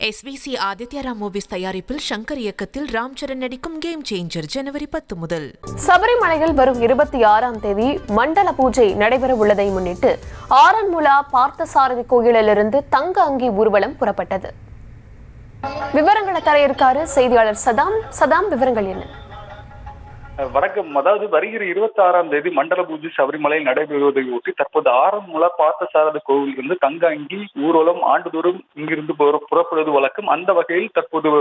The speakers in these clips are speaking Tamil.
SVC ஆதித்யா ராம் மூவிஸ் தயாரிப்பில் சங்கர் இயக்கத்தில் ராம் சரண் நடிக்கும் கேம் சேஞ்சர் ஜனவரி 10 முதல். சபரிமலையில் வரும் 26ஆம் தேதி மண்டல பூஜை நடைபெற உள்ளதை முன்னிட்டு ஆரன்முளா பார்த்தசாரதி கோயிலிலிருந்து தங்க அங்கி ஊர்வலம் புறப்பட்டது. விவரங்களை தர இருக்காரு செய்தியாளர் சதாம். விவரங்கள் என்ன? வணக்கம். அதாவது வருகிற 26ஆம் தேதி மண்டல பூஜை சபரிமலையில் நடைபெறுவதை ஒட்டி தற்போது ஆரன்முளா பார்த்தசாரதி கோவில் இருந்து தங்க அங்கி ஊர்வலம் ஆண்டுதோறும் இங்கிருந்து புறப்படுவது வழக்கம். அந்த வகையில் தற்போது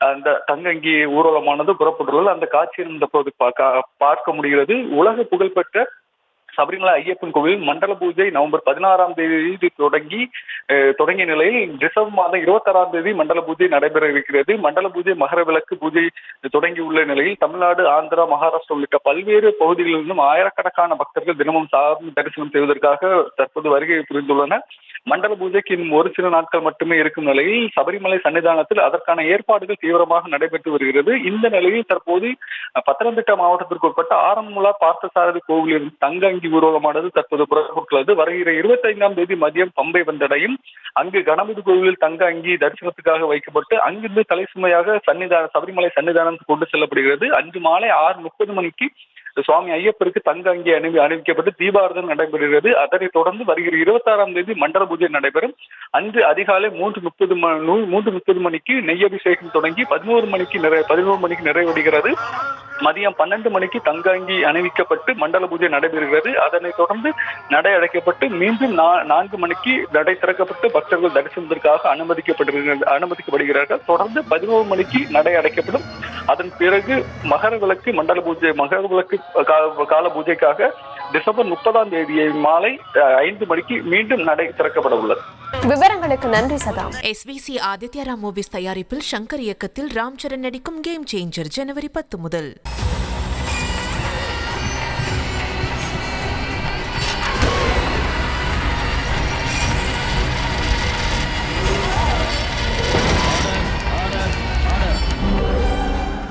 அந்த தங்க அங்கி ஊர்வலமானது புறப்பட்டுள்ளது. அந்த காட்சியை தற்போது பார்க்க முடிகிறது. உலக புகழ்பெற்ற சபரிமலை ஐயப்பன் கோவில் மண்டல பூஜை நவம்பர் 16ஆம் தேதி தொடங்கிய நிலையில் டிசம்பர் மாதம் 26ஆம் தேதி மண்டல பூஜை நடைபெற இருக்கிறது. மண்டல பூஜை மகர விளக்கு பூஜை தொடங்கியுள்ள நிலையில் தமிழ்நாடு, ஆந்திரா, மகாராஷ்டிரா உள்ளிட்ட பல்வேறு பகுதிகளிலிருந்தும் ஆயிரக்கணக்கான பக்தர்கள் தினமும் சாமி தரிசனம் செய்வதற்காக தற்போது வருகை புரிந்துள்ளனர். மண்டல பூஜைக்கு இன்னும் ஒரு சில நாட்கள் மட்டுமே இருக்கும் நிலையில் சபரிமலை சன்னிதானத்தில் அதற்கான ஏற்பாடுகள் தீவிரமாக நடைபெற்று வருகிறது. இந்த நிலையில் தற்போது பத்தனந்திட்டா மாவட்டத்திற்கு உட்பட்ட ஆரன்முளா பார்த்தசாரதி கோவிலிருந்து தங்க அங்கி ஊர்வலமானது தற்போது புறப்பட்டுள்ளது. வருகிற 25ஆம் தேதி மதியம் பம்பை வந்தடையும். அங்கு கணபதி கோவிலில் தங்க அங்கி தரிசனத்துக்காக வைக்கப்பட்டு அங்கிருந்து தலை சுமையாக சபரிமலை சன்னிதானத்துக்கு கொண்டு செல்லப்படுகிறது. அன்று மாலை 6:30 மணிக்கு சுவாமி ஐயப்பருக்கு தங்க அங்கி அணிவிக்கப்பட்டு தீபாரதனை நடைபெறுகிறது. அதனைத் தொடர்ந்து வருகிற 26ஆம் தேதி மண்டல பூஜை நடைபெறும். அன்று அதிகாலை 3:30 மணிக்கு நெய் அபிஷேகம் தொடங்கி 11 மணிக்கு நிறைவடைகிறது. மதியம் 12 மணிக்கு தங்க அங்கி அணிவிக்கப்பட்டு மண்டல பூஜை நடைபெறுகிறது. அதனைத் தொடர்ந்து நடை அடைக்கப்பட்டு மீண்டும் 4 மணிக்கு நடை திறக்கப்பட்டு பக்தர்கள் தரிசனத்திற்காக அனுமதிக்கப்படுகிறார்கள். தொடர்ந்து 11 மணிக்கு நடை அடைக்கப்படும். அதன் பிறகு மகர விளக்கு கால பூஜைக்காக டிசம்பர் 30ஆம் தேதி மாலை 5 மணிக்கு மீண்டும் நடை திறக்கப்பட உள்ளது. விவரங்களுக்கு நன்றி Saddam. SVC Aditya Ram movies தயாரிப்பில் சங்கர் இயக்கத்தில் ராம் சரண் நடிக்கும் கேம் சேஞ்சர் ஜனவரி 10 முதல்.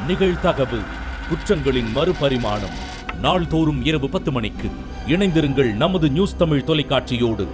நிகழ்தகவு குற்றங்களின் மறுபரிமாணம் நாள்தோறும் இரவு 10 மணிக்கு இணைந்திருங்கள் நமது நியூஸ் தமிழ் தொலைக்காட்சியோடு.